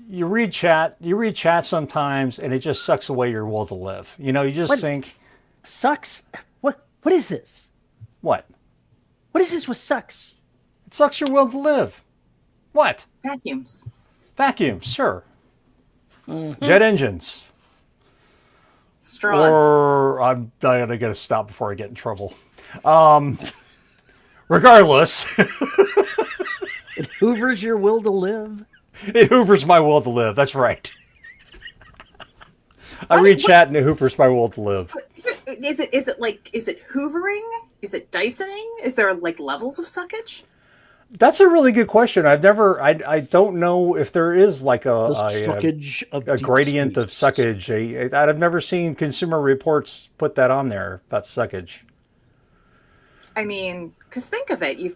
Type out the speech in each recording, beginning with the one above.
you read chat sometimes, and it just sucks away your will to live. You know, you just What think, sucks? What is this? what? What is this? What sucks? It sucks your will to live. What? Vacuums. Vacuums, sure. Mm-hmm. Jet engines. Straws. Or I'm gonna get to stop before I get in trouble. Regardless, It hoovers your will to live. it hoovers my will to live. That's right. I read chat and it hoovers my will to live. Is it hoovering? Is it Dysoning? Is there like levels of suckage? That's a really good question. I don't know if there is like The suckage of a deep gradient of space. suckage. I've never seen Consumer Reports put that on there about suckage. I mean, because think of it, you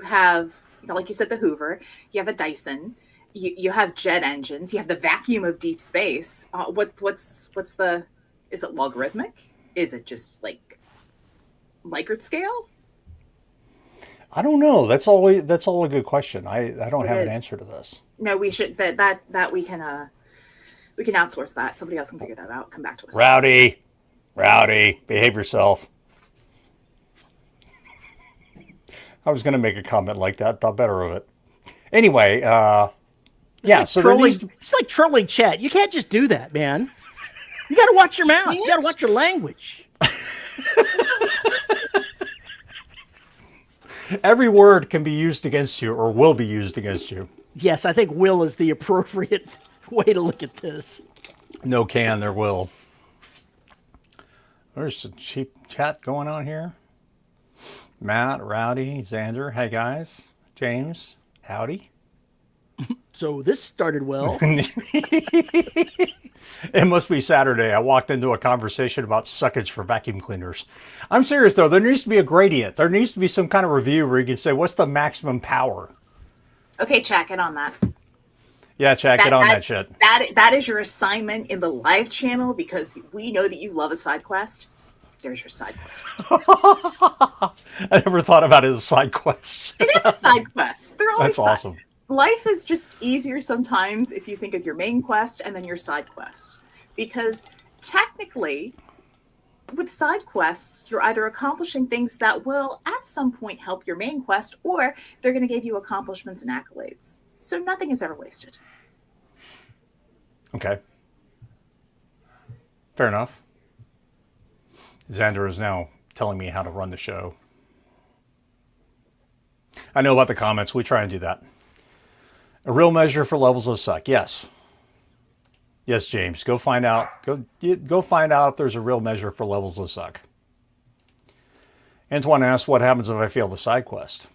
have, like you said, the Hoover, you have a Dyson, you have jet engines, you have the vacuum of deep space. Is it logarithmic? Is it just like Likert scale? I don't know. That's all a good question. I don't It have an is. answer to this. No, we should that we can outsource that. Somebody else can figure that out. Come back to us. Rowdy, behave yourself. I was going to make a comment like that. Thought better of it. Anyway, yeah. Like So there needs to, it's like trolling chat. You can't just do that, man. You got to watch your mouth. You got to watch your language. every word can be used against you or will be used against you. Yes, I think will is the appropriate way to look at this. No can, there will. There's some cheap chat going on here. Matt, Rowdy, Xander, hey guys. James, howdy. So this started well. It must be Saturday. I walked into a conversation about suckage for vacuum cleaners. I'm serious though, there needs to be a gradient. There needs to be some kind of review where you can say, what's the maximum power? Okay, check it on that. Yeah, check it on that shit. That is your assignment in the live channel because we know that you love a side quest. There's your side quest. I never thought about it as side quests. It is a side quest. They're always That's awesome. Life is just easier sometimes if you think of your main quest and then your side quests. Because technically, with side quests, you're either accomplishing things that will at some point help your main quest, or they're going to give you accomplishments and accolades. So nothing is ever wasted. Okay. Fair enough. Xander is now telling me how to run the show. I know about the comments. We try and do that. A real measure for levels of suck. Yes. Yes, James. Go find out. Go find out if there's a real measure for levels of suck. Antoine asks, what happens if I fail the side quest?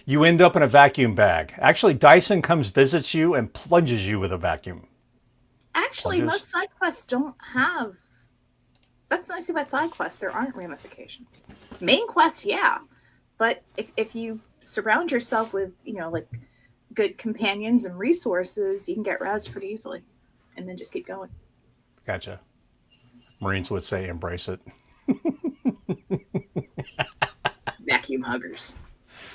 You end up in a vacuum bag. Actually, Dyson comes, visits you, and plunges you with a vacuum. Actually, Plunges? most side quests don't have. That's nice about side quests. There aren't ramifications. Main quest, yeah. But if you surround yourself with, like good companions and resources, you can get rezzed pretty easily. And then just keep going. Gotcha. Marines would say embrace it. Vacuum huggers.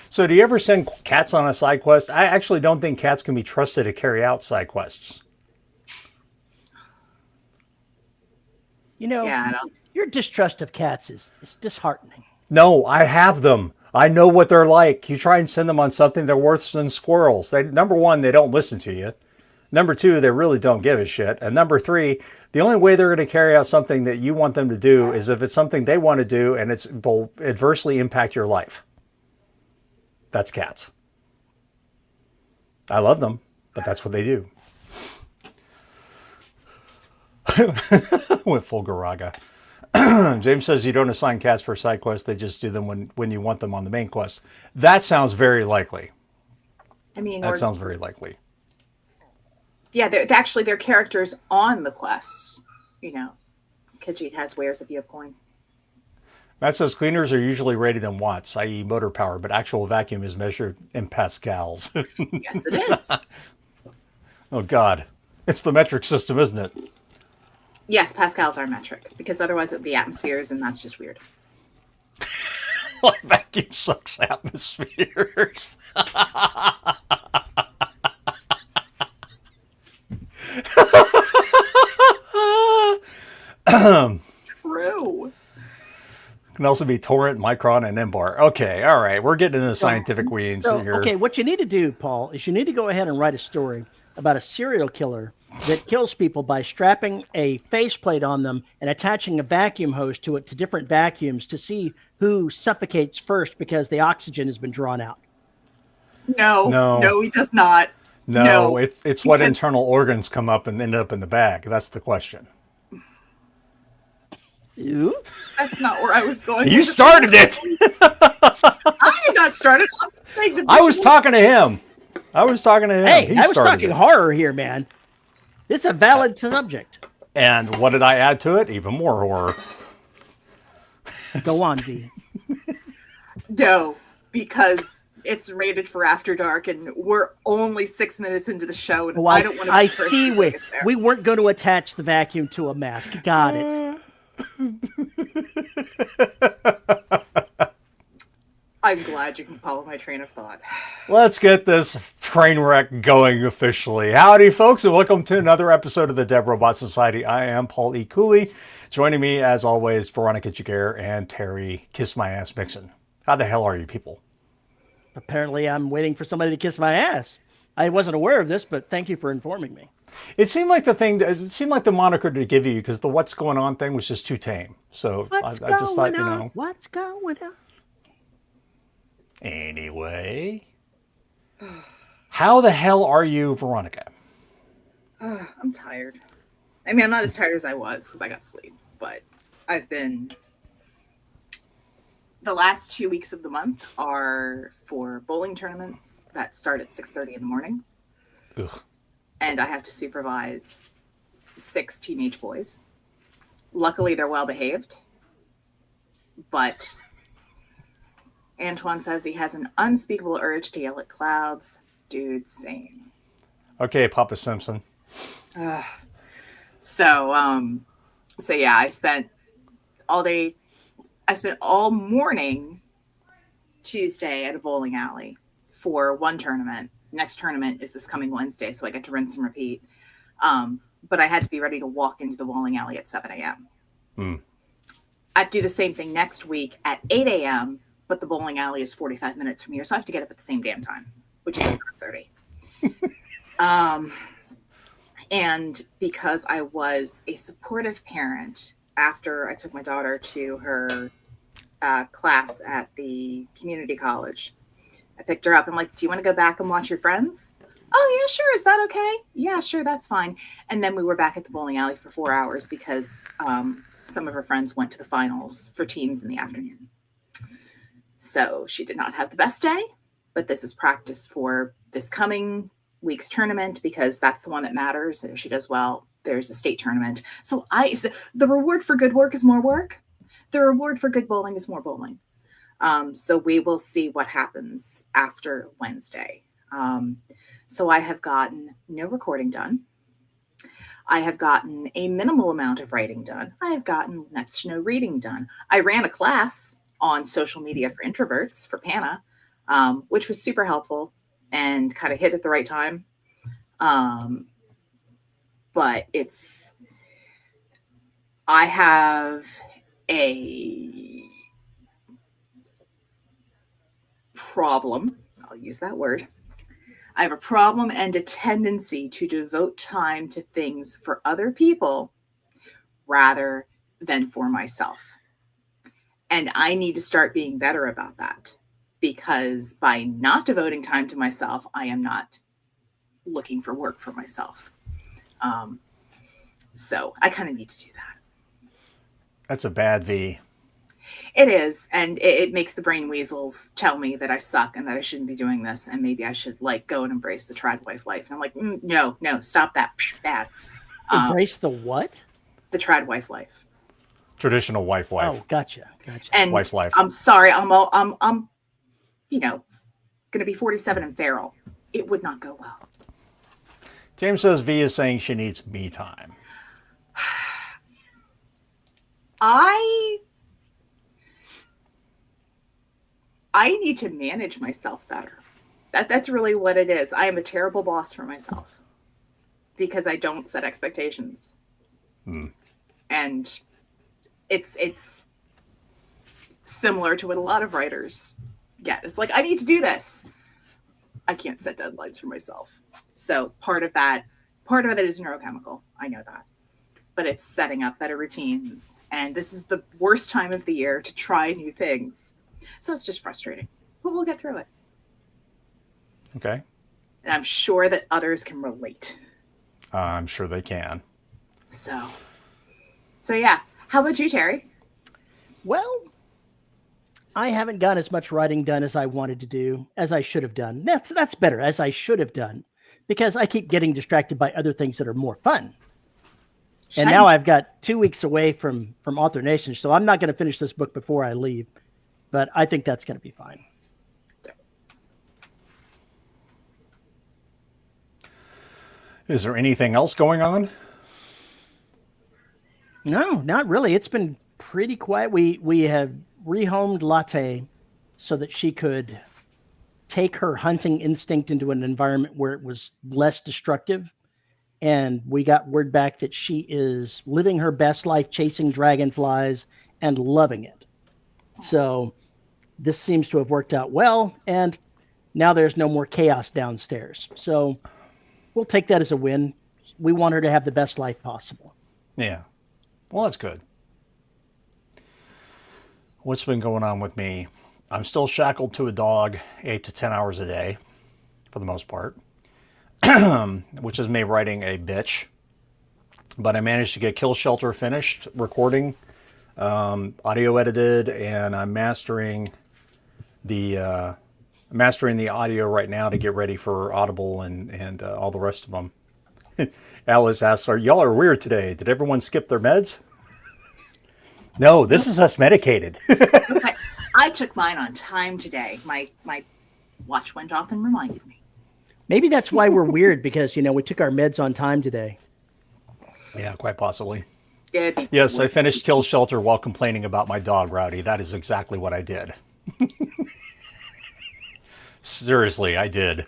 So do you ever send cats on a side quest? I actually don't think cats can be trusted to carry out side quests. Yeah, I don't. Your distrust of cats is disheartening. No, I have them. I know what they're like. You try and send them on something, they're worse than squirrels. Number one, they don't listen to you. Number two, they really don't give a shit. And number three, the only way they're going to carry out something that you want them to do is if it's something they want to do and it will adversely impact your life. That's cats. I love them, but that's what they do. Went full Garaga. James says you don't assign cats for side quests. They just do them when you want them on the main quest. That sounds very likely. I mean, That sounds very likely. yeah, they're characters on the quests. Khajiit has wares if you have coin. Matt says cleaners are usually rated in watts, i.e. motor power, but actual vacuum is measured in pascals. Yes, it is. Oh, God. It's the metric system, isn't it? Yes, pascals are metric because otherwise it would be atmospheres, and that's just weird. Vacuum sucks atmospheres. True. Can also be torrent, micron, and mbar. Okay, all right. We're getting into the scientific weeds here. Okay, what you need to do, Paul, is you need to go ahead and write a story about a serial killer that kills people by strapping a faceplate on them and attaching a vacuum hose to it to different vacuums to see who suffocates first because the oxygen has been drawn out. No, he does not. No, it's what internal organs come up and end up in the bag. That's the question. Ew. That's not where I was going. You started it. I did not start it. I was talking to him. Hey, I was talking horror here, man. It's a valid subject. And what did I add to it? Even more horror. Go on, V. No, because it's rated for After Dark, and we're only 6 minutes into the show, and I don't want to. I see. We weren't going to attach the vacuum to a mask. Got it. I'm glad you can follow my train of thought. Let's get this train wreck going officially. Howdy, folks, and welcome to another episode of the Dead Robot Society. I am Paul E. Cooley. Joining me, as always, Veronica Jaguar and Terry Kiss My Ass Mixon. How the hell are you people? Apparently, I'm waiting for somebody to kiss my ass. I wasn't aware of this, but thank you for informing me. It seemed like the moniker to give you because the "What's Going On" thing was just too tame. So I just thought, you know, what's going on? Anyway, how the hell are you, Veronica? I'm tired. I mean, I'm not as tired as I was because I got sleep, but I've been. The last 2 weeks of the month are for bowling tournaments that start at 6:30 in the morning. Ugh. And I have to supervise 6 teenage boys. Luckily, they're well behaved. But Antoine says he has an unspeakable urge to yell at clouds. Dude, same. Okay, Papa Simpson. So yeah, I spent all morning Tuesday at a bowling alley for one tournament. Next tournament is this coming Wednesday, so I get to rinse and repeat. But I had to be ready to walk into the bowling alley at 7 a.m. I have to do the same thing next week at 8 a.m., but the bowling alley is 45 minutes from here, so I have to get up at the same damn time, which is 30. And because I was a supportive parent after I took my daughter to her class at the community college, I picked her up. I'm like, do you want to go back and watch your friends? Oh, yeah, sure. Is that okay? Yeah, sure. That's fine. And then we were back at the bowling alley for 4 hours because some of her friends went to the finals for teams in the afternoon. So she did not have the best day, but this is practice for this coming week's tournament because that's the one that matters. And if she does well, there's a state tournament. So the reward for good work is more work. The reward for good bowling is more bowling. So we will see what happens after Wednesday. So I have gotten no recording done. I have gotten a minimal amount of writing done. I have gotten next to no reading done. I ran a class on social media for introverts for PANA, which was super helpful and kind of hit at the right time. But I have a problem. I'll use that word. I have a problem and a tendency to devote time to things for other people rather than for myself. And I need to start being better about that because by not devoting time to myself, I am not looking for work for myself. So I kind of need to do that. That's a bad V. It is, and it makes the brain weasels tell me that I suck and that I shouldn't be doing this, and maybe I should go and embrace the trad wife life. And I'm like, no, stop that, bad. Embrace the what? The trad wife life. Traditional wife. Oh, gotcha. And wife life. I'm sorry, I'm going to be 47 and feral. It would not go well. James says V is saying she needs me time. I need to manage myself better. That's really what it is. I am a terrible boss for myself because I don't set expectations. And it's similar to what a lot of writers get. It's like, I need to do this. I can't set deadlines for myself. So part of it is neurochemical. I know that. But it's setting up better routines. And this is the worst time of the year to try new things. So it's just frustrating. But we'll get through it. Okay. And I'm sure that others can relate. I'm sure they can. So yeah. How about you, Terry? Well, I haven't got as much writing done as I wanted to do, as I should have done. That's better, as I should have done, because I keep getting distracted by other things that are more fun. And now I've got 2 weeks away from Author Nation, so I'm not going to finish this book before I leave, but I think that's going to be fine. Is there anything else going on? No, not really. It's been pretty quiet. We have rehomed Latte so that she could take her hunting instinct into an environment where it was less destructive. And we got word back that she is living her best life chasing dragonflies and loving it. So this seems to have worked out well. And now there's no more chaos downstairs. So we'll take that as a win. We want her to have the best life possible. Yeah. Well, that's good. What's been going on with me? I'm still shackled to a dog 8 to 10 hours a day, for the most part, which is me writing a bitch. But I managed to get Kill Shelter finished, recording, audio edited, and I'm mastering the audio right now to get ready for Audible and all the rest of them. Alice asks, y'all are weird today. Did everyone skip their meds? No, this is us medicated. I took mine on time today. My watch went off and reminded me. Maybe that's why we're weird, because, we took our meds on time today. Yeah, quite possibly. Good. Yes, I finished Kill Shelter while complaining about my dog, Rowdy. That is exactly what I did. Seriously, I did.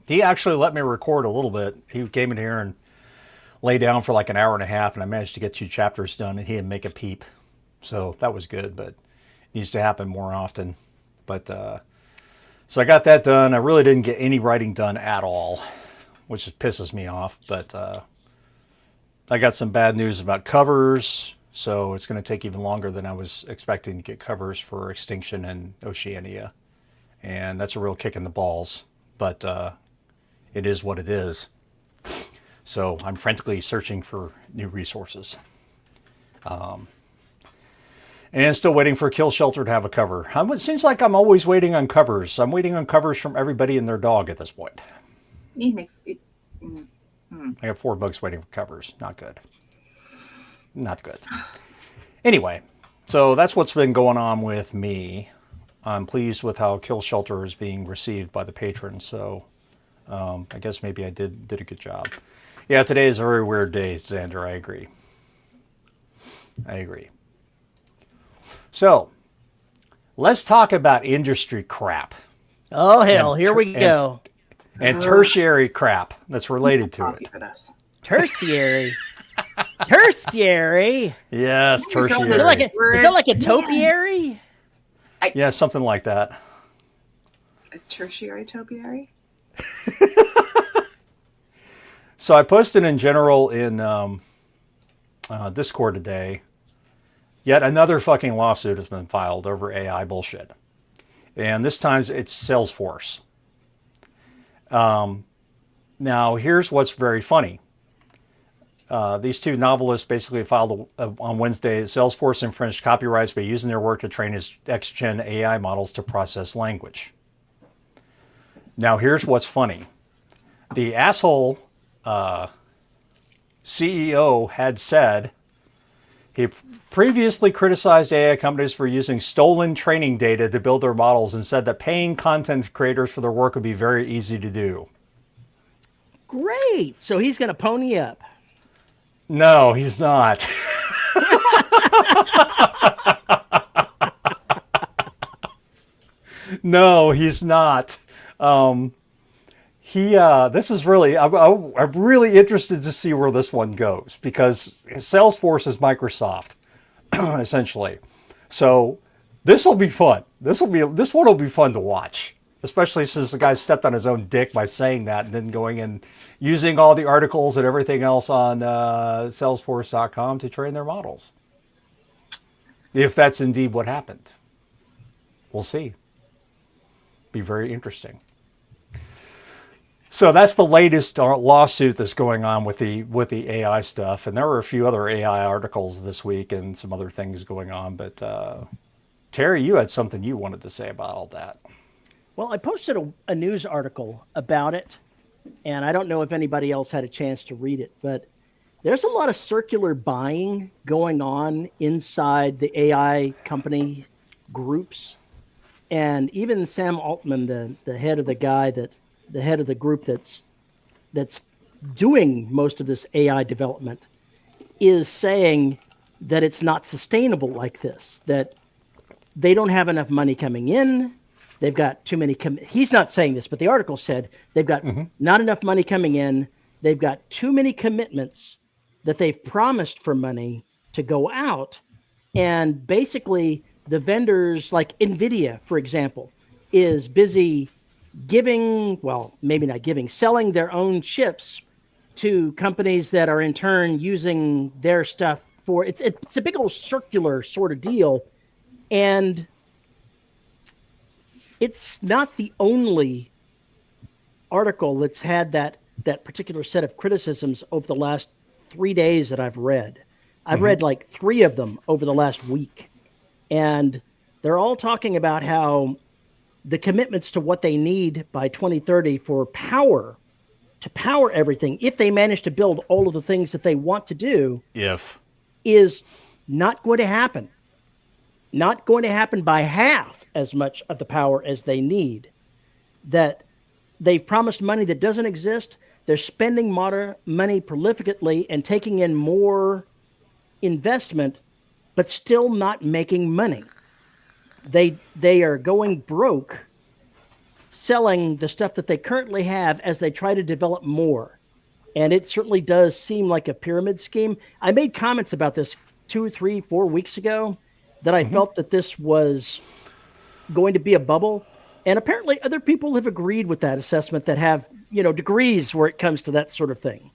He actually let me record a little bit. He came in here and lay down for like an hour and a half, and I managed to get 2 chapters done, and he didn't make a peep. So that was good, but it needs to happen more often. But so I got that done. I really didn't get any writing done at all, which just pisses me off. But I got some bad news about covers, so it's going to take even longer than I was expecting to get covers for Extinction and Oceania. And that's a real kick in the balls, but it is what it is. So I'm frantically searching for new resources. And still waiting for Kill Shelter to have a cover. It seems like I'm always waiting on covers. I'm waiting on covers from everybody and their dog at this point. I got 4 books waiting for covers. Not good. Not good. Anyway, so that's what's been going on with me. I'm pleased with how Kill Shelter is being received by the patrons. So I guess maybe I did a good job. Yeah, today is a very weird day, Xander. I agree. So, let's talk about industry crap. Oh, hell, here we go. And tertiary crap that's related to it. Tertiary? Tertiary? Yes, tertiary. Is that like a topiary? Yeah, something like that. A tertiary topiary? So I posted in general in Discord today, yet another fucking lawsuit has been filed over AI bullshit. And this time it's Salesforce. Now, here's what's very funny. These 2 novelists basically filed on Wednesday, Salesforce infringed copyrights by using their work to train its X-Gen AI models to process language. Now, here's what's funny. The asshole CEO had said he previously criticized AI companies for using stolen training data to build their models and said that paying content creators for their work would be very easy to do. Great. So he's going to pony up. No, he's not. No, he's not. This is really, I'm really interested to see where this one goes, because Salesforce is Microsoft. essentially. So this will be fun. This one will be fun to watch, especially since the guy stepped on his own dick by saying that and then going and using all the articles and everything else on Salesforce.com to train their models. If that's indeed what happened, we'll see. Be very interesting. So that's the latest lawsuit that's going on with the AI stuff, and there were a few other AI articles this week and some other things going on. But Terry, you had something you wanted to say about all that. Well, I posted a news article about it, and I don't know if anybody else had a chance to read it, but there's a lot of circular buying going on inside the AI company groups, and even Sam Altman, the head of the head of the group that's doing most of this AI development, is saying that it's not sustainable like this, that they don't have enough money coming in. They've got too many. He's not saying this, but the article said they've got not enough money coming in. They've got too many commitments that they've promised for money to go out. And basically, the vendors like NVIDIA, for example, is busy selling their own chips to companies that are in turn using their stuff for it's a big old circular sort of deal. And it's not the only article that's had that particular set of criticisms over the last 3 days that I've read. I've read like 3 of them over the last week. And they're all talking about how the commitments to what they need by 2030 for power, to power everything, if they manage to build all of the things that they want to do, is not going to happen. Not going to happen by half as much of the power as they need. That they've promised money that doesn't exist. They're spending money prolifically and taking in more investment, but still not making money. They are going broke selling the stuff that they currently have as they try to develop more. And it certainly does seem like a pyramid scheme. I made comments about this 2, 3, 4 weeks ago that I felt that this was going to be a bubble. And apparently other people have agreed with that assessment that have, degrees where it comes to that sort of thing.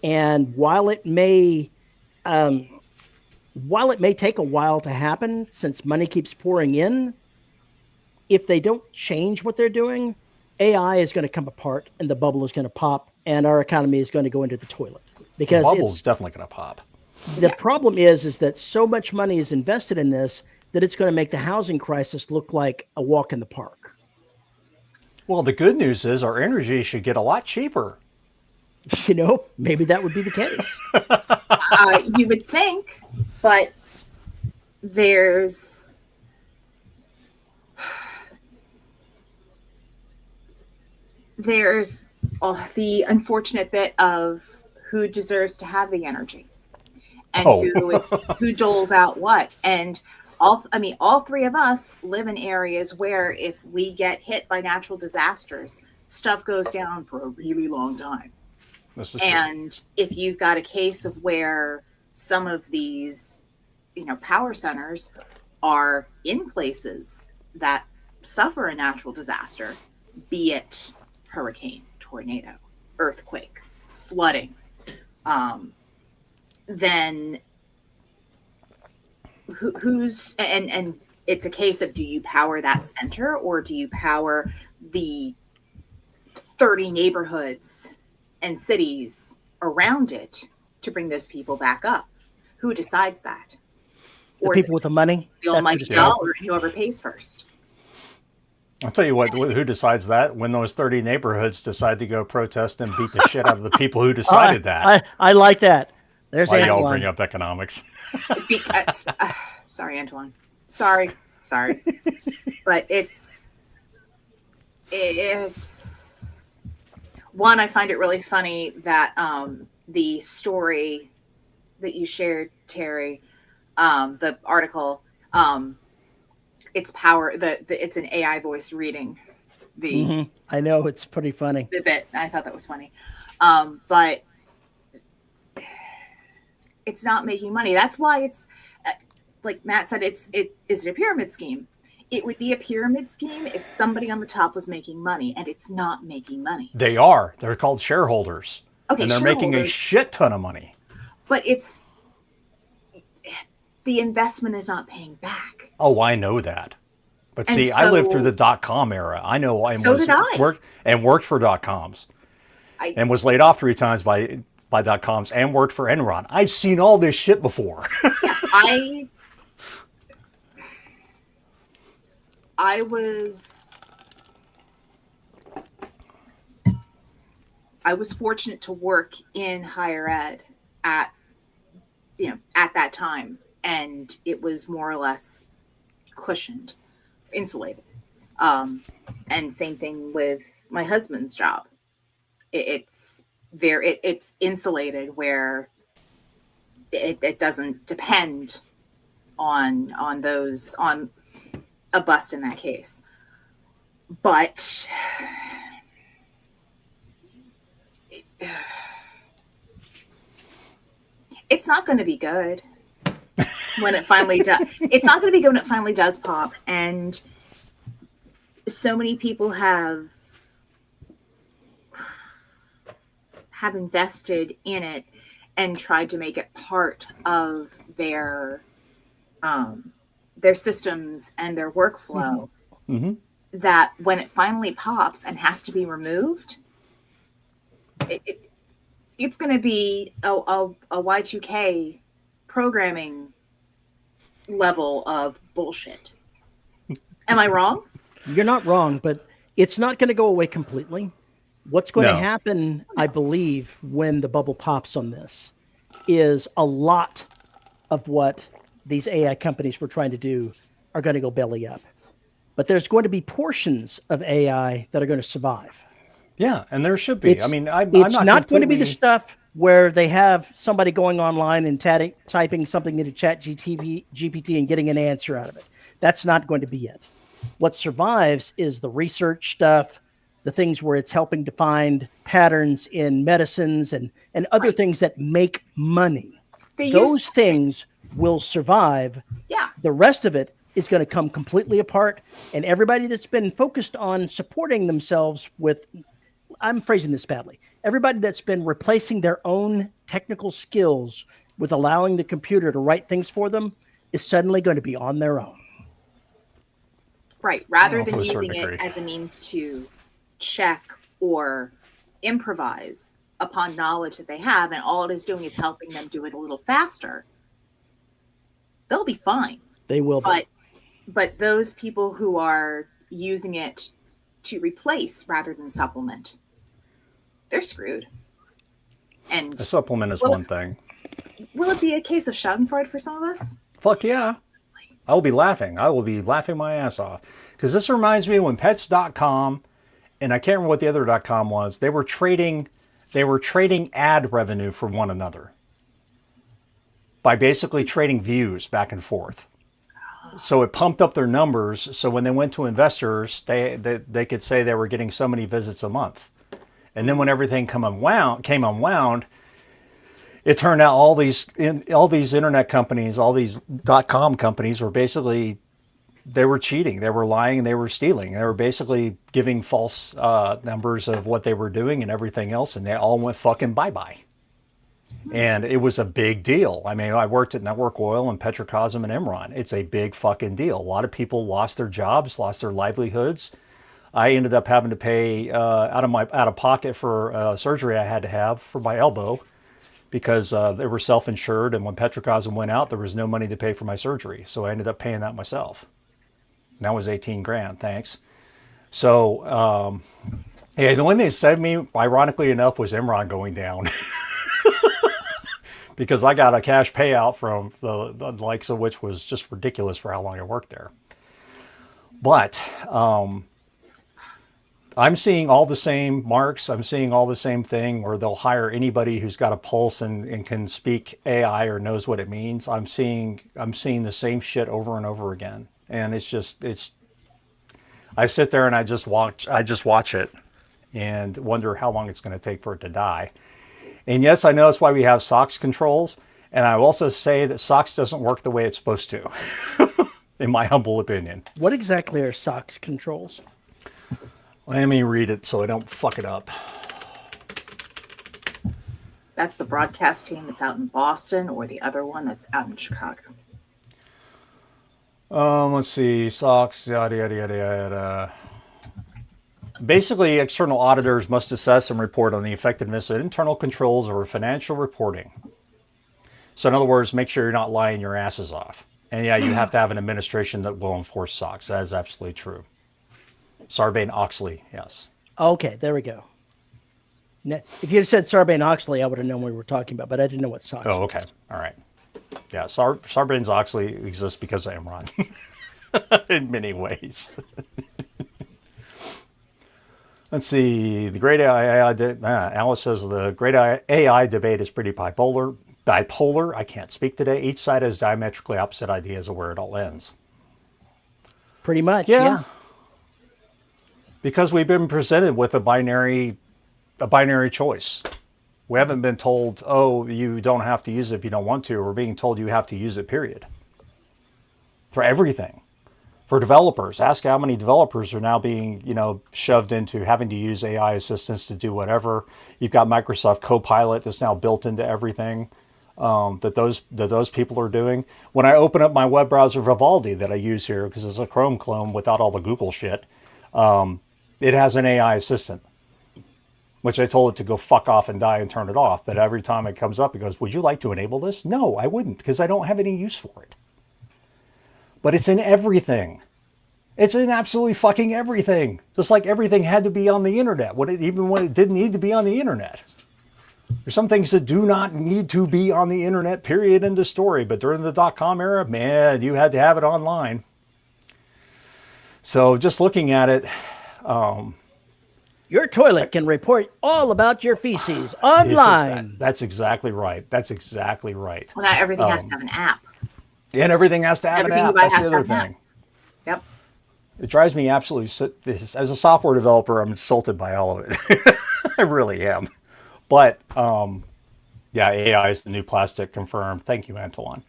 And while it may take a while to happen, since money keeps pouring in, if they don't change what they're doing, AI is going to come apart and the bubble is going to pop and our economy is going to go into the toilet. Because the bubble's definitely going to pop. The problem is that so much money is invested in this that it's going to make the housing crisis look like a walk in the park. Well, the good news is our energy should get a lot cheaper. Maybe that would be the case. You would think, but there's the unfortunate bit of who deserves to have the energy and who doles out what. And all 3 of us live in areas where if we get hit by natural disasters, stuff goes down for a really long time. And if you've got a case of where some of these, power centers are in places that suffer a natural disaster, be it hurricane, tornado, earthquake, flooding, then who's and it's a case of, do you power that center or do you power the 30 neighborhoods and cities around it to bring those people back up? Who decides that? Or people with the money? The almighty dollar, and whoever pays first. I'll tell you what, who decides that? When those 30 neighborhoods decide to go protest and beat the shit out of the people who decided that. I like that. There's Why Antoine. y'all bring up economics? Because, sorry, Antoine. Sorry. But it's one, I find it really funny that the story that you shared, Terry, the article, it's power. It's an AI voice reading the. I know, it's pretty funny. The bit. I thought that was funny, but it's not making money. That's why it's. like Matt said, is it a pyramid scheme? It would be a pyramid scheme if somebody on the top was making money, and it's not making money. They are. They're called shareholders. Okay, and they're making a shit ton of money. But the investment is not paying back. Oh, I know that. But And see, I lived through the .com era. I know I So did I. worked for .coms and was laid off 3 times by .coms and worked for Enron. I've seen all this shit before. Yeah, I was fortunate to work in higher ed at that time, and it was more or less cushioned, insulated. And same thing with my husband's job. It's insulated where it doesn't depend on a bust in that case. But it's not going to be good when it finally does. It's not going to be good when it finally does pop. And so many people have invested in it and tried to make it part of their systems and their workflow. Mm-hmm. That when it finally pops and has to be removed, it's going to be a Y2K programming level of bullshit. Am I wrong? You're not wrong, but it's not going to go away completely. What's going to happen, I believe, when the bubble pops on this is a lot of what these AI companies were trying to do are going to go belly up. But there's going to be portions of AI that are going to survive. Yeah, and there should be. I'm not going to be the stuff where they have somebody going online and typing something into GPT and getting an answer out of it. That's not going to be it. What survives is the research stuff, the things where it's helping to find patterns in medicines and other things that make money. Those things will survive. Yeah. The rest of it is going to come completely apart. And everybody that's been focused on supporting themselves with, I'm phrasing this badly, everybody that's been replacing their own technical skills with allowing the computer to write things for them is suddenly going to be on their own. Right. Rather than using it as a means to check or improvise upon knowledge that they have, and all it is doing is helping them do it a little faster, they'll be fine. They will be. But those people who are using it to replace rather than supplement, they're screwed. And a supplement is one thing. Will it be a case of schadenfreude for some of us? Fuck yeah. I will be laughing. I will be laughing my ass off. Because this reminds me when pets.com, and I can't remember what the other .com was, they were trading ad revenue from one another by basically trading views back and forth. So it pumped up their numbers. So when they went to investors, they could say they were getting so many visits a month. And then when everything came unwound, it turned out all these internet companies, all these .com companies were basically, they were cheating, they were lying, and they were stealing. They were basically giving false numbers of what they were doing and everything else, and they all went fucking bye-bye. And it was a big deal. I mean, I worked at Network Oil and Petrocosm and Enron. It's a big fucking deal. A lot of people lost their jobs, lost their livelihoods. I ended up having to pay out of pocket for surgery I had to have for my elbow because they were self-insured. And when Petrocosm went out, there was no money to pay for my surgery. So I ended up paying that myself. And that was $18,000. Thanks. So, yeah, the one they said to me, ironically enough, was Enron going down. Because I got a cash payout from the likes of which was just ridiculous for how long I worked there. But I'm seeing all the same marks. I'm seeing all the same thing where they'll hire anybody who's got a pulse and can speak AI or knows what it means. I'm seeing the same shit over and over again. And I sit there and I just watch it and wonder how long it's going to take for it to die. And yes, I know that's why we have SOX controls. And I will also say that SOX doesn't work the way it's supposed to, in my humble opinion. What exactly are SOX controls? Let me read it so I don't fuck it up. That's the broadcast team that's out in Boston, or the other one that's out in Chicago. Let's see. SOX, yada, yada, yada, yada. Basically, external auditors must assess and report on the effectiveness of internal controls over financial reporting. So in other words, make sure you're not lying your asses off. And yeah, you have to have an administration that will enforce SOX. That is absolutely true. Sarbanes-Oxley, yes. Okay, there we go. If you had said Sarbanes-Oxley, I would have known what we were talking about, but I didn't know what SOX was. Oh, okay. All right. Yeah, Sarbanes-Oxley exists because of Enron in many ways. Let's see. The great AI, Alice says the great AI debate is pretty bipolar. I can't speak today. Each side has diametrically opposite ideas of where it all ends. Pretty much, yeah. Because we've been presented with a binary choice. We haven't been told, oh, you don't have to use it if you don't want to. We're being told you have to use it, period. For everything. For developers, ask how many developers are now being, shoved into having to use AI assistants to do whatever. You've got Microsoft Copilot that's now built into everything that those people are doing. When I open up my web browser Vivaldi that I use here, because it's a Chrome clone without all the Google shit, it has an AI assistant, which I told it to go fuck off and die and turn it off. But every time it comes up, it goes, would you like to enable this? No, I wouldn't, because I don't have any use for it. But it's in everything. It's in absolutely fucking everything. Just like everything had to be on the internet, even when it didn't need to be on the internet. There's some things that do not need to be on the internet, period, end of story. But during the .com era, man, you had to have it online. So just looking at it... your toilet can report all about your feces online. That's exactly right. That's exactly right. Well, not everything has to have an app. And everything has to have an app. That's the other thing. Yep. It drives me absolutely... As a software developer, I'm insulted by all of it. I really am. But, yeah, AI is the new plastic, confirmed. Thank you, Antoine.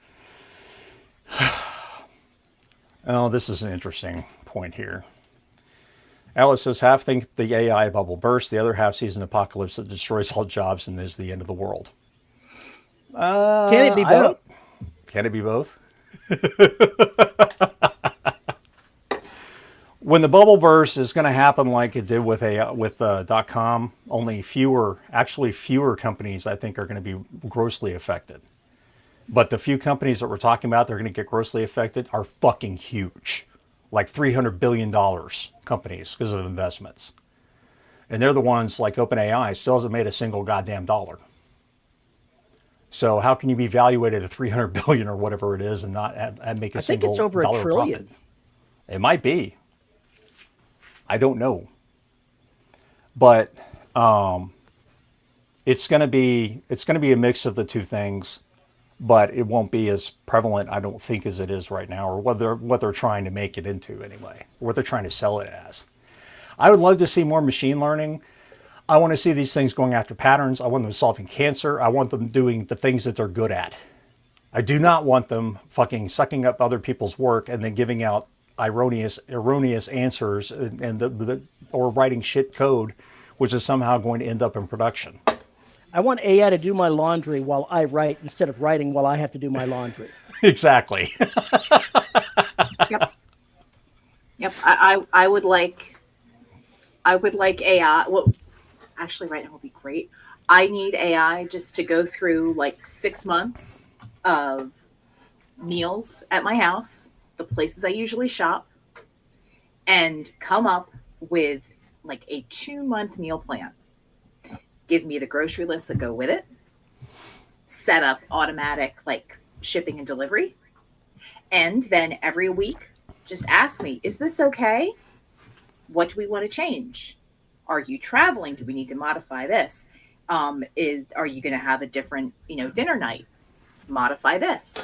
Oh, this is an interesting point here. Alice says, half think the AI bubble burst, the other half sees an apocalypse that destroys all jobs and is the end of the world. Can it be both? Can it be both? When the bubble burst is going to happen like it did with .com, only fewer companies, I think, are going to be grossly affected. But the few companies that we're talking about that are going to get grossly affected are fucking huge. Like $300 billion companies because of investments. And they're the ones like OpenAI still hasn't made a single goddamn dollar. So how can you be valuated at $300 billion or whatever it is and not make a single dollar profit? I think it's over $1 trillion. It might be. I don't know. But it's going to be a mix of the two things. But it won't be as prevalent, I don't think, as it is right now, or what they're trying to make it into anyway, or what they're trying to sell it as. I would love to see more machine learning. I want to see these things going after patterns. I want them solving cancer. I want them doing the things that they're good at. I do not want them fucking sucking up other people's work and then giving out erroneous answers or writing shit code, which is somehow going to end up in production. I want AI to do my laundry while I write instead of writing while I have to do my laundry. Exactly. Yep. I would like AI. Well, actually, right now would be great. I need AI just to go through like 6 months of meals at my house, the places I usually shop, and come up with like a 2-month meal plan. Give me the grocery lists that go with it, set up automatic like shipping and delivery, and then every week just ask me, is this okay? What do we want to change? Are you traveling? Do we need to modify this? Are you going to have a different dinner night? Modify this.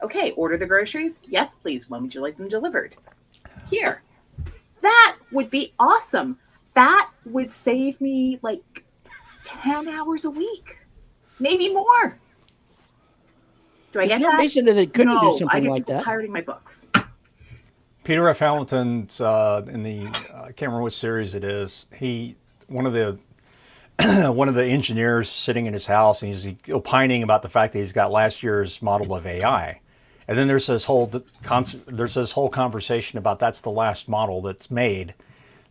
Okay, order the groceries. Yes, please. When would you like them delivered? Here. That would be awesome. That would save me like 10 hours a week, maybe more. Do I There's get no that? reason that it couldn't do No, I something get like people that. pirating my books. Peter F. Hamilton's in the I can't remember what series it is. One of the one of the engineers sitting in his house, and he's opining about the fact that he's got last year's model of AI, and then there's this whole conversation about that's the last model that's made.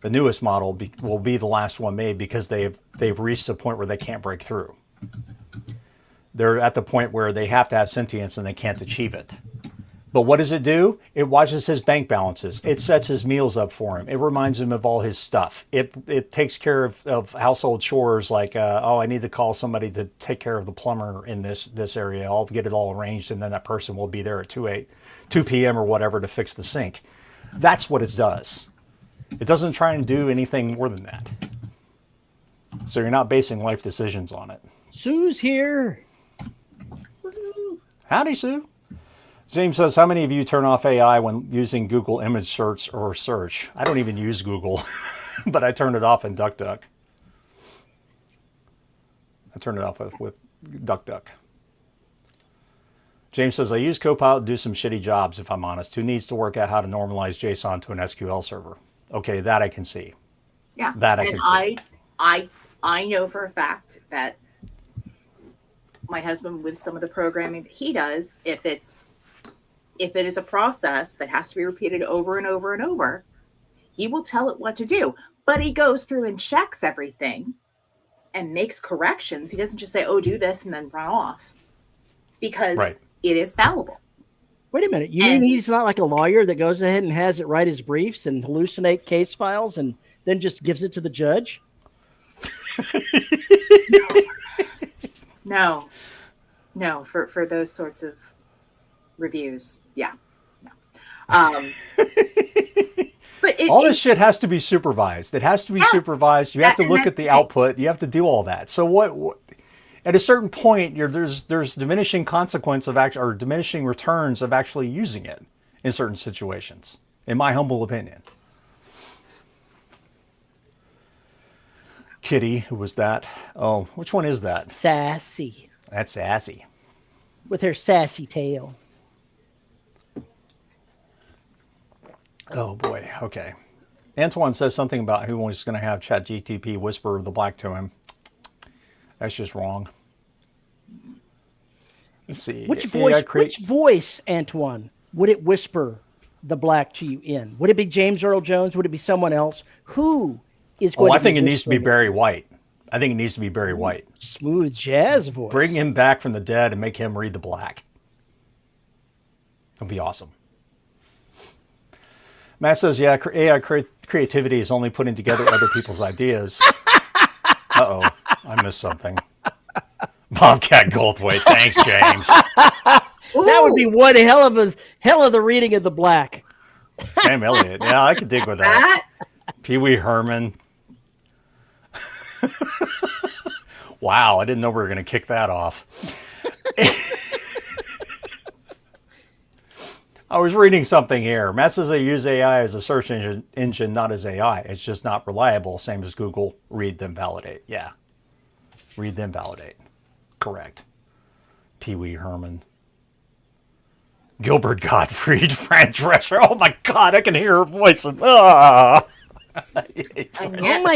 The newest model will be the last one made because they've reached a point where they can't break through. They're at the point where they have to have sentience and they can't achieve it. But what does it do? It watches his bank balances. It sets his meals up for him. It reminds him of all his stuff. It takes care of household chores like, I need to call somebody to take care of the plumber in this area. I'll get it all arranged, and then that person will be there at 2 p.m. or whatever to fix the sink. That's what it does. It doesn't try and do anything more than that. So you're not basing life decisions on it. Sue's here. Howdy, Sue. James says, how many of you turn off AI when using Google image search or search? I don't even use Google, but I turn it off in DuckDuck. I turn it off with DuckDuck. James says, I use Copilot to do some shitty jobs, if I'm honest. Who needs to work out how to normalize JSON to an SQL server? Okay, that I can see. Yeah. That I can see. I know for a fact that my husband, with some of the programming that he does, if it is a process that has to be repeated over and over and over, he will tell it what to do. But he goes through and checks everything and makes corrections. He doesn't just say, oh, do this and then run off, because it is fallible. Wait a minute. You mean he's not like a lawyer that goes ahead and has it write his briefs and hallucinate case files and then just gives it to the judge? No, for those sorts of reviews. Yeah. No. But all this shit has to be supervised. It has to be supervised. You have to look at the output. You have to do all that. So what at a certain point, there's diminishing consequence of or diminishing returns of actually using it in certain situations, in my humble opinion. Kitty, who was that? Oh, which one is that? Sassy. That's Sassy. With her sassy tail. Oh boy. Okay. Antoine says something about who was going to have ChatGPT whisper the black to him. That's just wrong. Let's see. Which voice, Antoine, would it whisper the black to you in? Would it be James Earl Jones? Would it be someone else? Who is going to I think it needs to be Barry White. I think it needs to be Barry White. Smooth jazz voice. Bring him back from the dead and make him read the black. It'll be awesome. Matt says, yeah, AI creativity is only putting together other people's ideas. Uh-oh, I missed something. Bobcat Goldthwait. Thanks, James. That would be one hell of the reading of the black. Sam Elliott. Yeah, I could dig with that. Pee Wee Herman. Wow, I didn't know we were going to kick that off. I was reading something here. Matt says they use AI as a search engine, not as AI. It's just not reliable. Same as Google. Read, then validate. Yeah. Read, then validate. Correct. Pee Wee Herman. Gilbert Gottfried. Fran Drescher. Oh my God, I can hear her voice. Oh my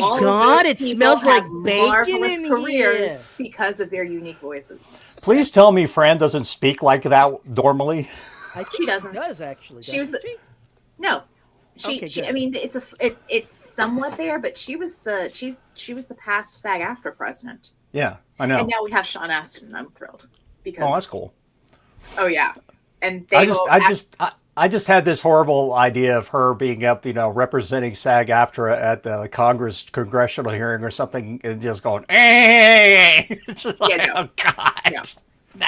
God, it smells like bacon in careers here. Because of their unique voices. Please tell me Fran doesn't speak like that normally. She doesn't. She does actually. She was no. She I mean, it's somewhat there, but she was the past SAG-AFTRA president. Yeah, I know. And now we have Sean Astin, and I'm thrilled because. Oh, that's cool. Oh yeah, and I just had this horrible idea of her being up, representing SAG-AFTRA at the congressional hearing or something, and just going, "Hey!" It's just like, oh God. No.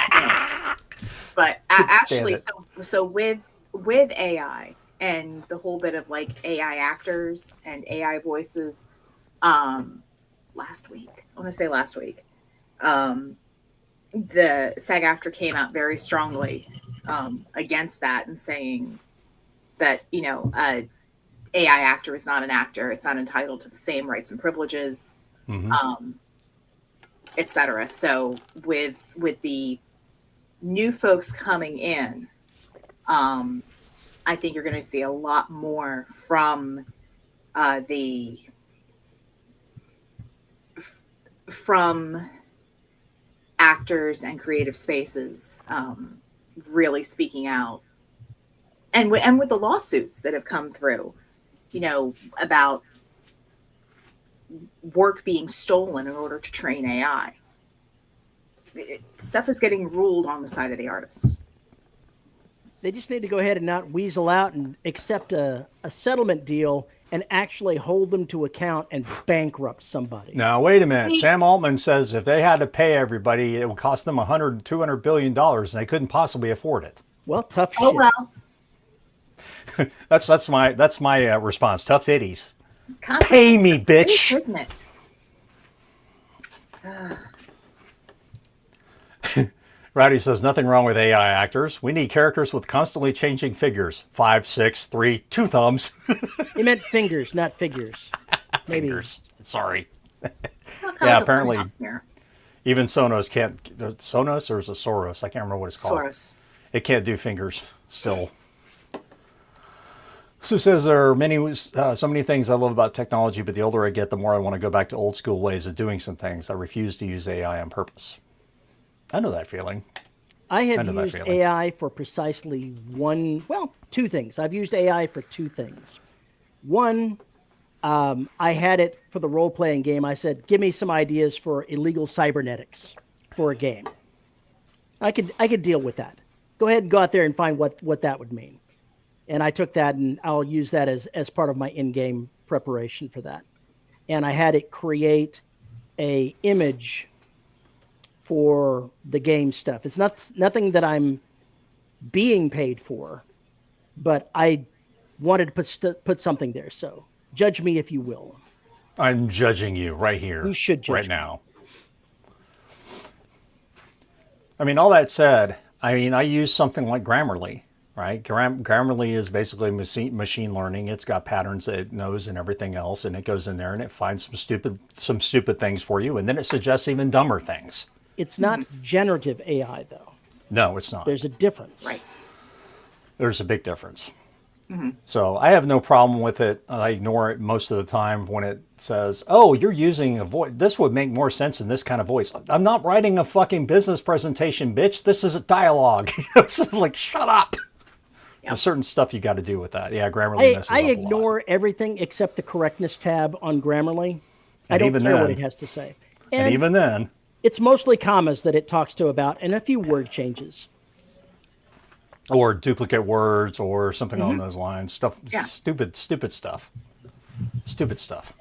But actually, so with AI and the whole bit of like AI actors and AI voices, last week, the SAG-AFTRA came out very strongly against that and saying that, AI actor is not an actor. It's not entitled to the same rights and privileges, et cetera. So with the new folks coming in, I think you're going to see a lot more from from actors and creative spaces really speaking out, and with the lawsuits that have come through, about work being stolen in order to train AI. Stuff is getting ruled on the side of the artists. They just need to go ahead and not weasel out and accept a settlement deal and actually hold them to account and bankrupt somebody. Now, wait a minute. Sam Altman says if they had to pay everybody, it would cost them $100 to $200 billion, and they couldn't possibly afford it. Well, tough shit. Oh, well. That's my response. Tough titties. Concept Pay me, bitch. Isn't it? Rowdy says, nothing wrong with AI actors. We need characters with constantly changing figures. 5, 6, 3, 2 thumbs. He meant fingers, not figures. Maybe. Fingers. Sorry. Well, Yeah, apparently here. even Sonos can't. Sonos or is it Soros? I can't remember what it's called. Soros. It can't do fingers still. Sue says there are so many things I love about technology, but the older I get, the more I want to go back to old school ways of doing some things. I refuse to use AI on purpose. I know that feeling. I have used AI for precisely two things. I've used AI for two things. One, I had it for the role-playing game. I said, give me some ideas for illegal cybernetics for a game. I could deal with that. Go ahead and go out there and find what that would mean. And I took that and I'll use that as part of my in-game preparation for that. And I had it create a image for the game stuff. It's nothing that I'm being paid for, but I wanted to put something there. So judge me if you will. I'm judging you right here. You should judge right me. now. I mean, all that said, I use something like Grammarly, right? Grammarly is basically machine learning. It's got patterns that it knows and everything else, and it goes in there and it finds some stupid things for you, and then it suggests even dumber things. It's not generative AI, though. No, it's not. There's a difference. Right. There's a big difference. Mm-hmm. So I have no problem with it. I ignore it most of the time when it says, oh, you're using a voice. This would make more sense in this kind of voice. I'm not writing a fucking business presentation, bitch. This is a dialogue. This is like, shut up. Yep. There's certain stuff you got to do with that. Yeah, Grammarly messes up a lot. I ignore everything except the correctness tab on Grammarly. I don't care what it has to say. And even then. It's mostly commas that it talks to about and a few word changes. Or duplicate words or something along those lines. Stuff, stupid stuff. Stupid stuff.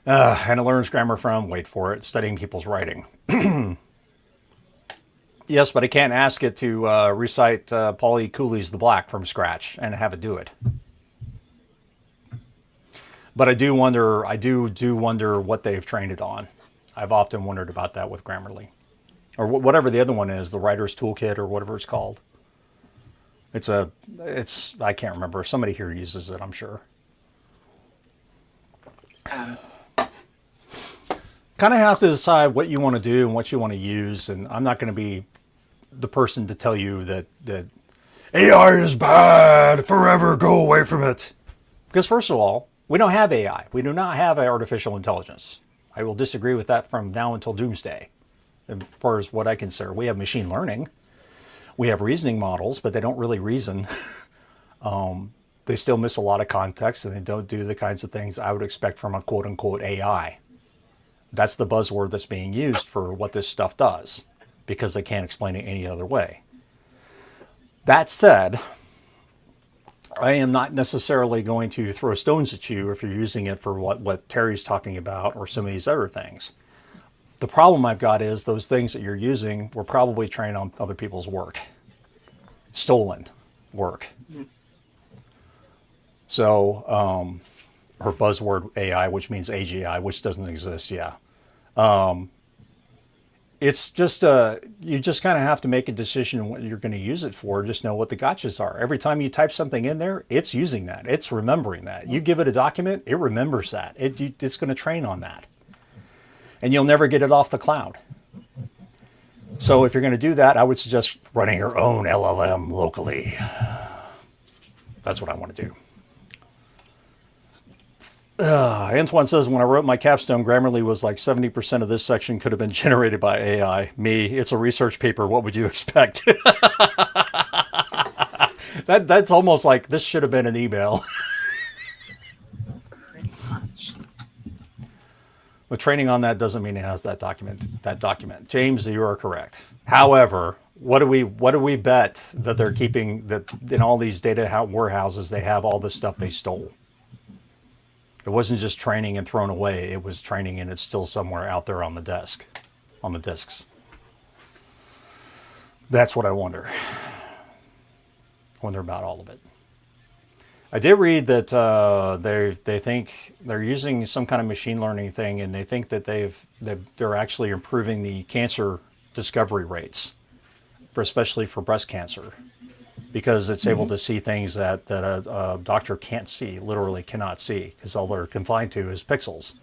And it learns grammar from, wait for it, studying people's writing. Yes, but I can't ask it to recite Paulie Cooley's The Black from scratch and have it do it. But I do wonder what they've trained it on. I've often wondered about that with Grammarly. Or whatever the other one is, the Writer's Toolkit or whatever it's called. I can't remember. Somebody here uses it, I'm sure. Kind of have to decide what you want to do and what you want to use, and I'm not going to be the person to tell you that AI is bad, forever, go away from it. Because first of all, we don't have AI. We do not have artificial intelligence. I will disagree with that from now until doomsday. As far as what I consider, we have machine learning. We have reasoning models, but they don't really reason. They still miss a lot of context, and they don't do the kinds of things I would expect from a quote-unquote AI. That's the buzzword that's being used for what this stuff does, because they can't explain it any other way. That said, I am not necessarily going to throw stones at you if you're using it for what Terry's talking about or some of these other things. The problem I've got is those things that you're using were probably trained on other people's work. Stolen work. Mm-hmm. So, or buzzword AI, which means AGI, which doesn't exist, yeah. It's just, you just kind of have to make a decision on what you're going to use it for. Just know what the gotchas are. Every time you type something in there, it's using that. It's remembering that. You give it a document, it remembers that. It's going to train on that. And you'll never get it off the cloud. So if you're going to do that, I would suggest running your own LLM locally. That's what I want to do. Antoine says, when I wrote my capstone, Grammarly was like 70% of this section could have been generated by AI. Me, it's a research paper. What would you expect? That's almost like this should have been an email. Pretty much. But training on that doesn't mean it has that document. James, you are correct. However, what do we bet that they're keeping, that in all these data warehouses they have all this stuff they stole? It wasn't just training and thrown away. It was training and it's still somewhere out there on the desk, on the disks. That's what I wonder. I wonder about all of it. I did read that they think they're using some kind of machine learning thing, and they think that they're actually improving the cancer discovery rates, especially for breast cancer, because it's able to see things that a doctor can't see, literally cannot see, because all they're confined to is pixels.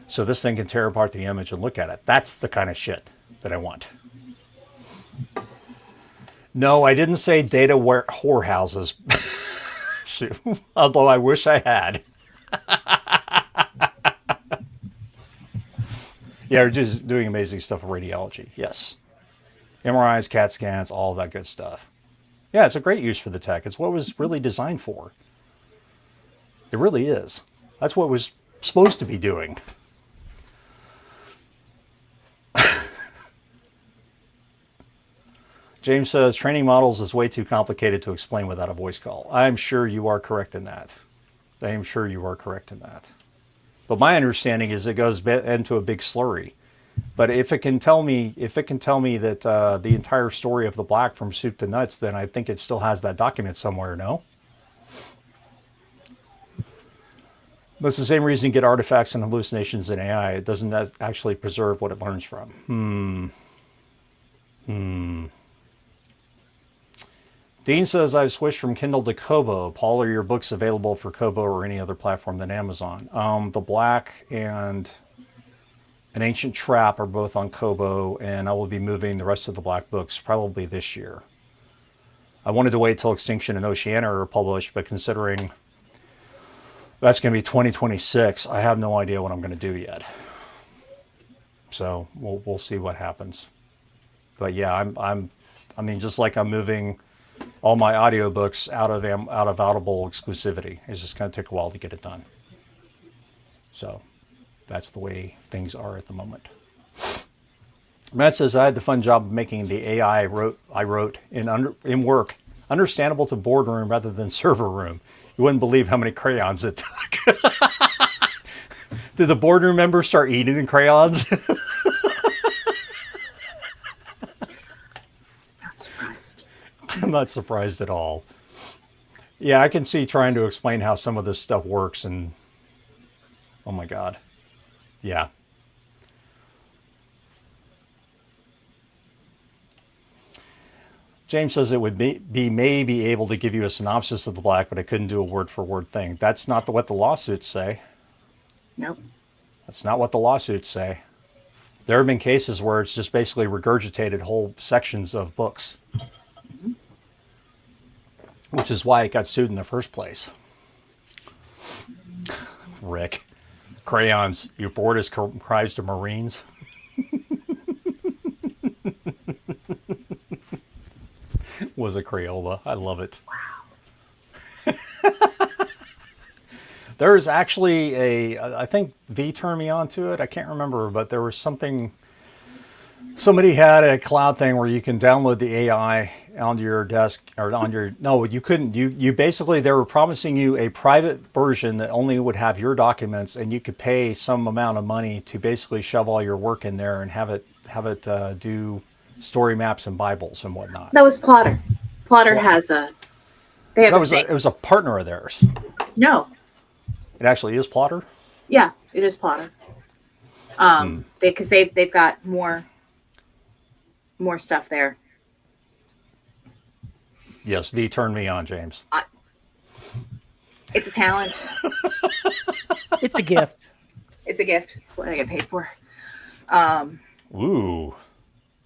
So this thing can tear apart the image and look at it. That's the kind of shit that I want. No, I didn't say data whorehouses. Although I wish I had. Yeah, we're just doing amazing stuff in radiology. Yes. MRIs, CAT scans, all of that good stuff. Yeah, it's a great use for the tech. It's what it was really designed for. It really is. That's what it was supposed to be doing. James says, training models is way too complicated to explain without a voice call. I'm sure you are correct in that. I am sure you are correct in that. But my understanding is it goes into a big slurry. But if it can tell me that the entire story of the Black from soup to nuts, then I think it still has that document somewhere, no? But it's the same reason you get artifacts and hallucinations in AI. It doesn't actually preserve what it learns from. Dean says, I've switched from Kindle to Kobo. Paul, are your books available for Kobo or any other platform than Amazon? The Black and An Ancient Trap are both on Kobo, and I will be moving the rest of the Black books probably this year. I wanted to wait till Extinction and Oceania are published, but considering that's going to be 2026, I have no idea what I'm going to do yet. So we'll see what happens. But yeah, I mean, just like I'm moving all my audiobooks out of Audible exclusivity. It's just going to take a while to get it done. So that's the way things are at the moment. Matt says, I had the fun job of making the AI I wrote in work understandable to boardroom rather than server room. You wouldn't believe how many crayons it took. Did the boardroom members start eating crayons? Not surprised. I'm not surprised at all. Yeah, I can see trying to explain how some of this stuff works, and oh my God. Yeah. James says it would be maybe able to give you a synopsis of the Black, but it couldn't do a word-for-word thing. That's not what the lawsuits say. Nope. That's not what the lawsuits say. There have been cases where it's just basically regurgitated whole sections of books, which is why it got sued in the first place. Rick, crayons, your board is comprised of Marines. Was a Crayola. I love it. Wow. There is actually I think V turned me on to it. I can't remember, but there was something, somebody had a cloud thing where you can download the AI onto your desk or on your, no, you couldn't. You basically, they were promising you a private version that only would have your documents, and you could pay some amount of money to basically shove all your work in there and have it do story maps and Bibles and whatnot. That was Plotter. Plotter has a. They have it was a partner of theirs. No. It actually is Plotter. Yeah, it is Plotter. Because they've got more stuff there. Yes, V turned me on, James. It's a talent. It's a gift. It's a gift. It's what I get paid for. Ooh.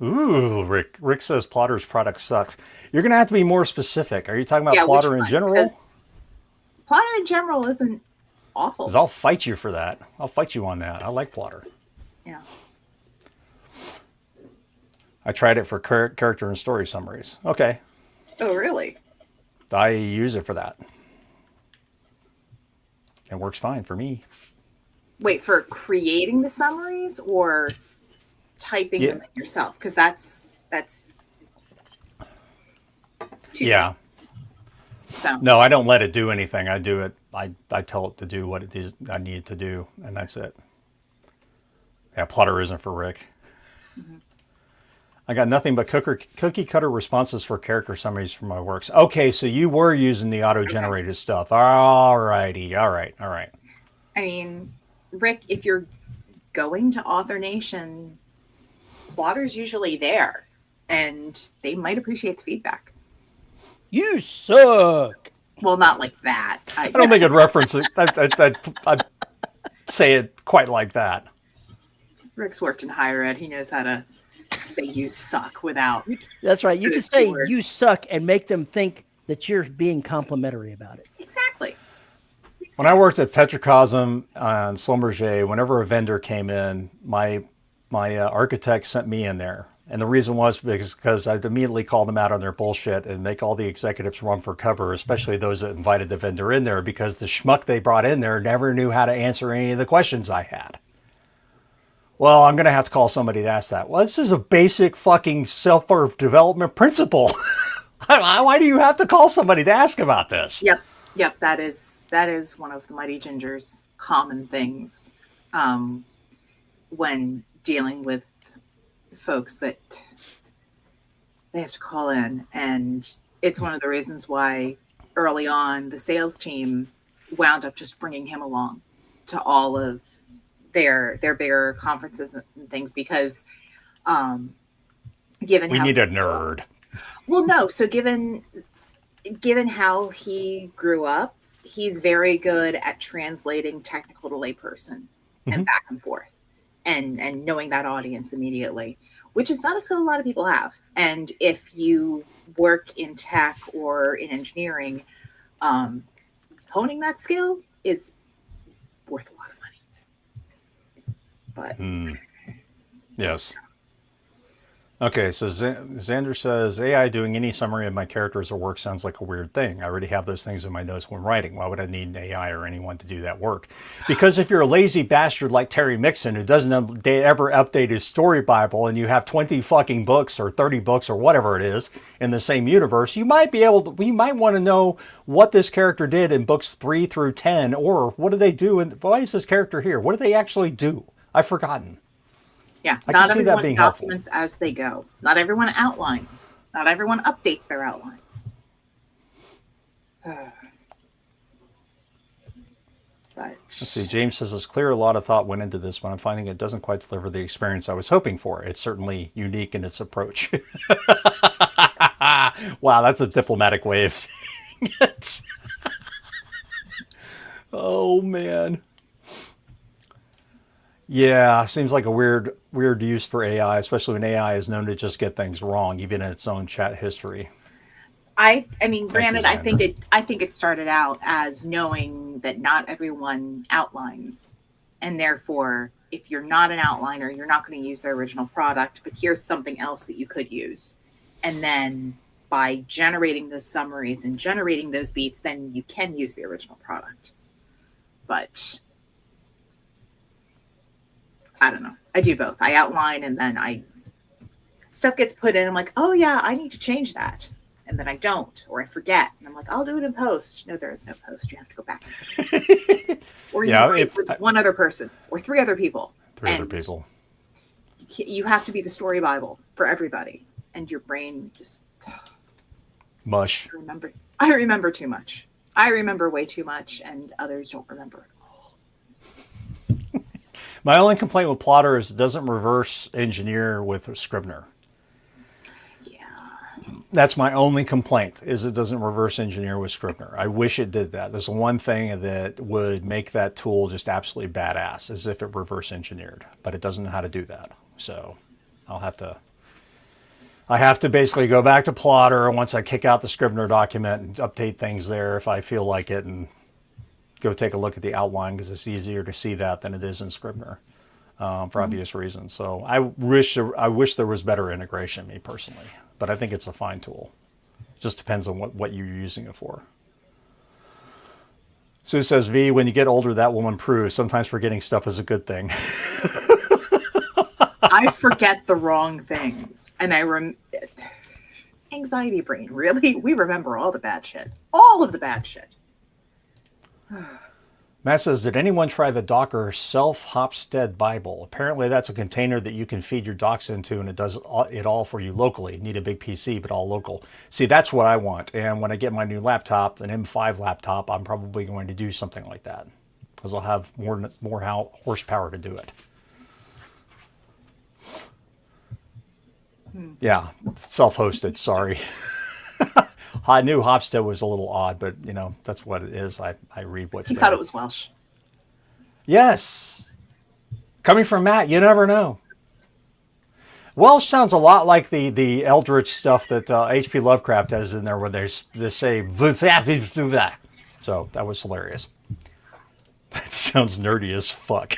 Ooh, Rick. Rick says Plotter's product sucks. You're going to have to be more specific. Are you talking about Yeah, which Plotter in one? general? 'Cause Plotter in general isn't awful. Because I'll fight you for that. I'll fight you on that. I like Plotter. Yeah. I tried it for character and story summaries. Okay. Oh, really? I use it for that. It works fine for me. Wait, for creating the summaries or typing Yeah. them in yourself? Because that's two Yeah. things. So No, I don't let it do anything. I do it. I tell it to do what it is I need it to do, and that's it. Yeah, Plotter isn't for Rick. I got nothing but cookie cutter responses for character summaries for my works. Okay, so you were using the auto-generated stuff. All righty. All right. I mean, Rick, if you're going to Author Nation, Plotter's usually there, and they might appreciate the feedback. You suck. Well, not like that. I don't think I'd reference it. I'd say it quite like that. Rick's worked in higher ed. He knows how to say "you suck" without. That's right. You can Those two say words. you suck and make them think that you're being complimentary about it. Exactly. When I worked at Petrocosm and Schlumberger, whenever a vendor came in, my architect sent me in there. And the reason was because I'd immediately call them out on their bullshit and make all the executives run for cover, especially those that invited the vendor in there, because the schmuck they brought in there never knew how to answer any of the questions I had. Well, I'm going to have to call somebody to ask that. Well, this is a basic fucking self-development principle. Why do you have to call somebody to ask about this? Yep. That is one of the Mighty Ginger's common things when dealing with folks that they have to call in, and it's one of the reasons why early on the sales team wound up just bringing him along to all of their bigger conferences and things, because given We how need a nerd. given how he grew up, he's very good at translating technical to layperson and back and forth, and knowing that audience immediately, which is not a skill a lot of people have. And if you work in tech or in engineering, honing that skill is worth a lot of money. But Yes. Okay, so Xander says, AI doing any summary of my characters or work sounds like a weird thing. I already have those things in my notes when writing. Why would I need an AI or anyone to do that work? Because if you're a lazy bastard like Terry Mixon, who doesn't ever update his story Bible, and you have 20 fucking books or 30 books or whatever it is in the same universe, you might want to know what this character did in books 3 through 10, or what do they do, and why is this character here? What do they actually do? I've forgotten. yeah, I not can see that everyone being helpful. documents as they go. Not everyone outlines. Not everyone updates their outlines. But Let's see, James says, it's clear a lot of thought went into this, but I'm finding it doesn't quite deliver the experience I was hoping for. It's certainly unique in its approach. Wow, that's a diplomatic way of saying it. Oh, man. Yeah, seems like a weird use for AI, especially when AI is known to just get things wrong, even in its own chat history. I mean, granted, you, I think it started out as knowing that not everyone outlines, and therefore, if you're not an outliner, you're not going to use their original product. But here's something else that you could use, and then by generating those summaries and generating those beats, then you can use the original product. But I don't know. I do both. I outline, and then stuff gets put in. I'm like, oh yeah, I need to change that. And then I don't, or I forget. And I'm like, I'll do it in post. No, there is no post. You have to go back. Or you write with one other person or 3 other people. Other people. You have to be the story Bible for everybody. And your brain just Mush. I remember too much. I remember way too much, and others don't remember. My only complaint with Plotter is it doesn't reverse engineer with Scrivener. That's my only complaint, is it doesn't reverse engineer with Scrivener. I wish it did that. That's the one thing that would make that tool just absolutely badass, is if it reverse engineered. But it doesn't know how to do that. So I'll have to I have to basically go back to Plotter once I kick out the Scrivener document and update things there if I feel like it, and go take a look at the outline because it's easier to see that than it is in Scrivener for obvious reasons. So I wish there was better integration, me personally, but I think it's a fine tool. It just depends on what you're using it for. Sue says, V, when you get older, that will improve. Sometimes forgetting stuff is a good thing. I forget the wrong things, and anxiety brain. Really, we remember all the bad shit, all of the bad shit. Matt says, did anyone try the Docker self-Hopstead Bible? Apparently that's a container that you can feed your docs into, and it does it all for you locally. Need a big PC, but all local. See, that's what I want. And when I get my new laptop, an M5 laptop, I'm probably going to do something like that because I'll have more horsepower to do it. Yeah, self-hosted, sorry. I knew Hopstead was a little odd, but that's what it is. I read what's there. He thought it was Welsh. Yes. Coming from Matt, you never know. Welsh sounds a lot like the Eldritch stuff that H.P. Lovecraft has in there where they say, so that was hilarious. That sounds nerdy as fuck.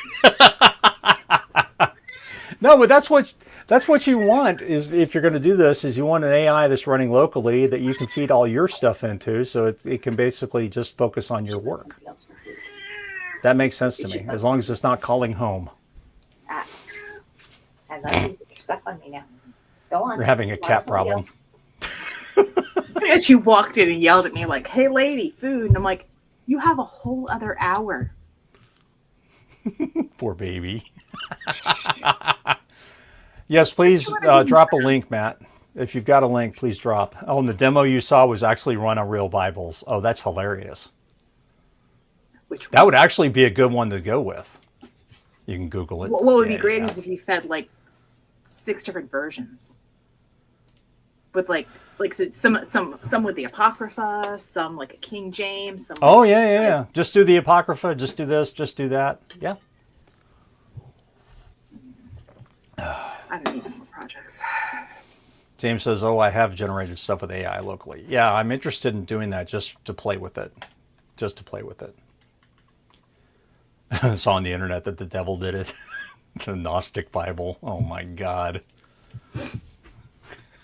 No, but that's what you want is if you're going to do this is you want an AI that's running locally that you can feed all your stuff into so it can basically just focus on your work. That makes sense to me, as long as it's not calling home. I love you. Put your stuff on me now. Go on. You're having a cat problem. And she walked in and yelled at me like, hey lady, food. And I'm like, you have a whole other hour. Poor baby. Yes, please drop a link, Matt. If you've got a link, please drop. Oh, and the demo you saw was actually run on real Bibles. Oh, that's hilarious. Which that would actually be a good one to go with. You can Google it. What would be great is if you fed like 6 different versions. With like some with the Apocrypha, some like a King James. Some oh yeah. Just do the Apocrypha. Just do this. Just do that. Yeah. I don't need more projects. James says, oh, I have generated stuff with AI locally. Yeah, I'm interested in doing that just to play with it. Just to play with it. I saw on the internet that the devil did it. The Gnostic Bible. Oh my God.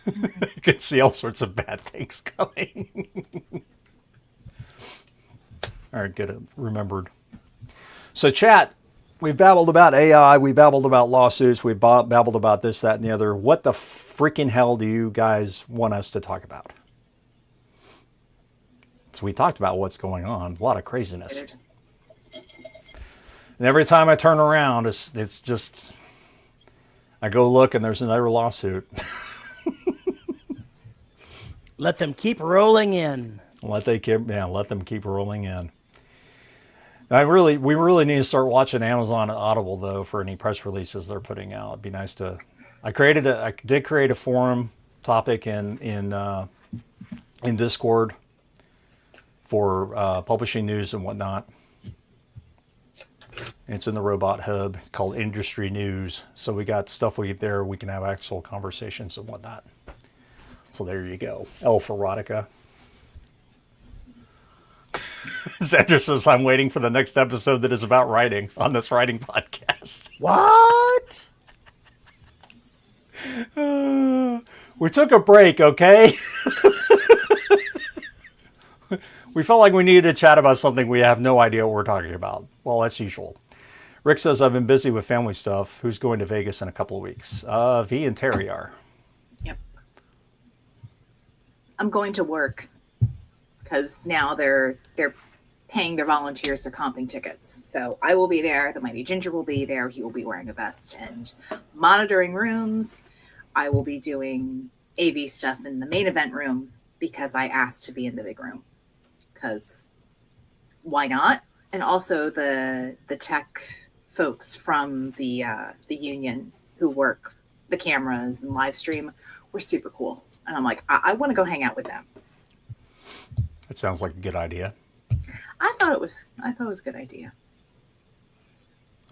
You could see all sorts of bad things coming. All right, good. Remembered. So chat. We've babbled about AI, we babbled about lawsuits, we babbled about this, that, and the other. What the freaking hell do you guys want us to talk about? So we talked about what's going on, a lot of craziness. And every time I turn around, it's just, I go look and there's another lawsuit. Let them keep rolling in. Let them keep rolling in. We really need to start watching Amazon and Audible though for any press releases they're putting out. It'd be nice to. I did create a forum topic in Discord for publishing news and whatnot. It's in the Robot Hub. It's called Industry News. So we got stuff there. We can have actual conversations and whatnot. So there you go. L for erotica. Xander says, I'm waiting for the next episode that is about writing on this writing podcast. What? We took a break, okay? We felt like we needed to chat about something we have no idea what we're talking about. Well, that's usual. Rick says, I've been busy with family stuff. Who's going to Vegas in a couple of weeks? V and Terry are. Yep. I'm going to work because now they're paying their volunteers their comping tickets. So I will be there. The Mighty Ginger will be there. He will be wearing a vest and monitoring rooms. I will be doing AV stuff in the main event room because I asked to be in the big room. Because why not? And also the tech folks from the union who work the cameras and live stream were super cool. And I'm like, I want to go hang out with them. That sounds like a good idea. I thought it was a good idea.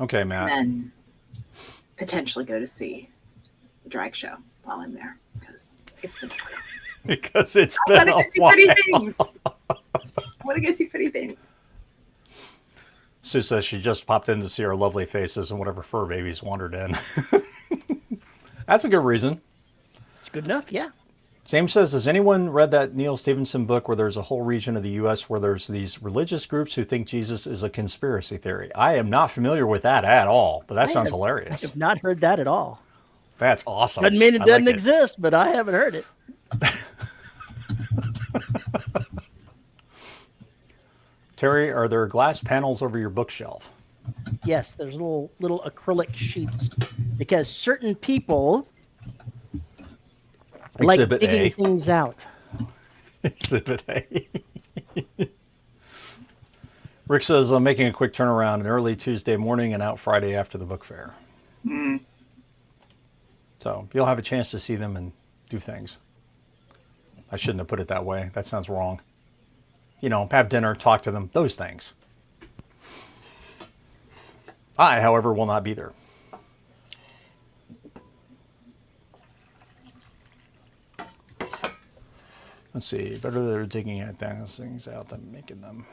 Okay, Matt. And then potentially go to see the drag show while I'm there. because it's been a while. Because it's I been want to a go see pretty while. things. I want to go see pretty things. Sue says she just popped in to see our lovely faces and whatever fur babies wandered in. That's a good reason. It's good enough, yeah. James says, has anyone read that Neil Stephenson book where there's a whole region of the U.S. where there's these religious groups who think Jesus is a conspiracy theory? I am not familiar with that at all, but that sounds I hilarious. have not heard that at all. That's awesome. Doesn't mean it I doesn't like exist, but I haven't heard it. Terry, are there glass panels over your bookshelf? Yes, there's little acrylic sheets because certain people like Exhibit digging A. things out. Exhibit A. Rick says, I'm making a quick turnaround an early Tuesday morning and out Friday after the book fair. So you'll have a chance to see them and do things. I shouldn't have put it that way. That sounds wrong. You know, have dinner, talk to them, those things. I, however, will not be there. Let's see. Better they're digging at things out than making them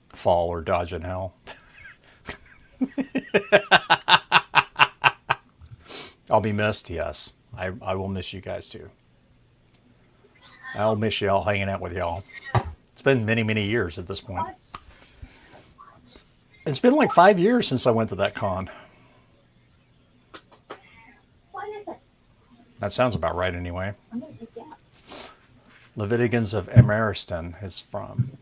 fall or dodge in hell. I'll be missed, yes. I will miss you guys too. I'll miss y'all hanging out with y'all. It's been many, many years at this point. It's been like 5 years since I went to that con. What is it? That sounds about right anyway. I'm gonna take you out. Leviticans of Ameriston is from.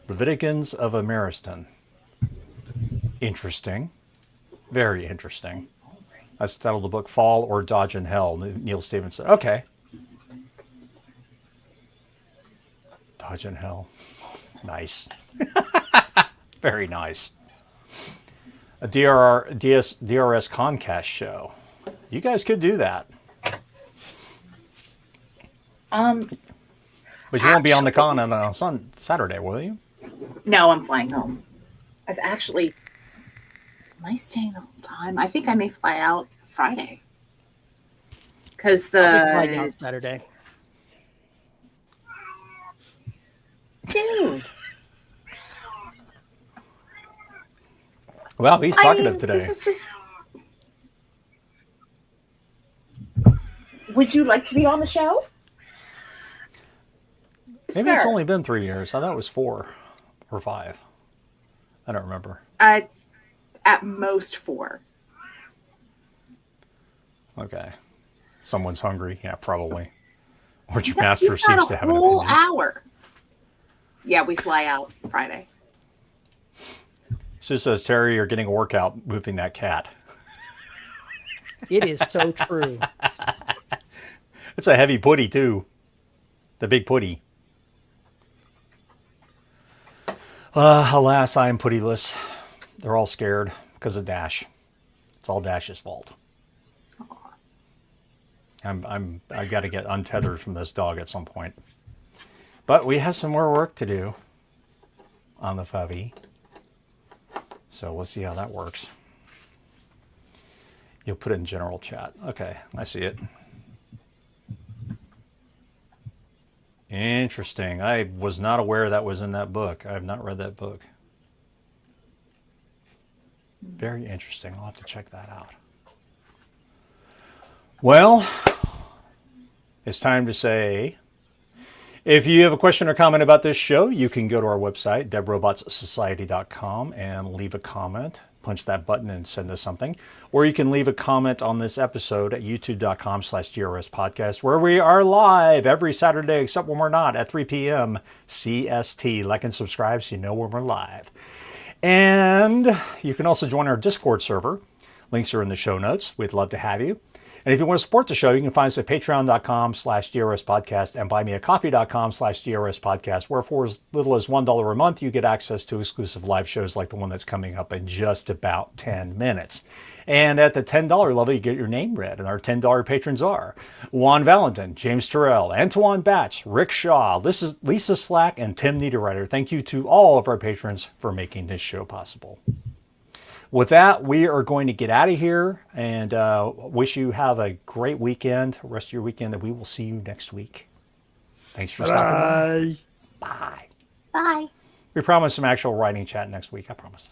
Leviticans of Ameriston. Interesting. Very interesting. That's the title of the book, Fall or Dodge in Hell, Neil Stephenson. Okay. Dodge in Hell. Nice. Very nice. A DRS Concast show. You guys could do that. But you won't be on the con on Saturday, will you? No, I'm flying home. I've actually. Am I staying the whole time? I think I may fly out Friday. Because I'll be flying out Saturday. Dude. Well, he's talkative today. This is just. Would you like to be on the show? Maybe it's Sir. only been 3 years. I thought it was 4 or 5. I don't remember. It's at most 4. Okay. Someone's hungry. Yeah, probably. Or your He's master got seems a to have an whole opinion. hour. Yeah, we fly out Friday. Sue says, Terry, you're getting a workout moving that cat. It is so true. It's a heavy putty, too. The big putty. Alas, I am puttyless. They're all scared because of Dash. It's all Dash's fault. I got to get untethered from this dog at some point. But we have some more work to do on the puppy. So we'll see how that works. You'll put it in general chat. Okay, I see it. Interesting. I was not aware that was in that book. I have not read that book. Very interesting. I'll have to check that out. Well, it's time to say, if you have a question or comment about this show, you can go to our website, deadrobotsociety.com, and leave a comment. Punch that button and send us something. Or you can leave a comment on this episode at youtube.com/DRS podcast, where we are live every Saturday, except when we're not, at 3 p.m. CST. Like and subscribe so you know when we're live. And you can also join our Discord server. Links are in the show notes. We'd love to have you. And if you want to support the show, you can find us at patreon.com/DRS podcast and buymeacoffee.com/DRS podcast, where for as little as $1 a month, you get access to exclusive live shows like the one that's coming up in just about 10 minutes. And at the $10 level, you get your name read. And our $10 patrons are Juan Valentin, James Terrell, Antoine Batch, Rick Shaw, Lisa Slack, and Tim Niederreiter. Thank you to all of our patrons for making this show possible. with that, we are going to get out of here and wish you have a great weekend, rest of your weekend, and we will see you next week. Thanks for stopping by. Bye. Bye. We promise some actual writing chat next week, I promise.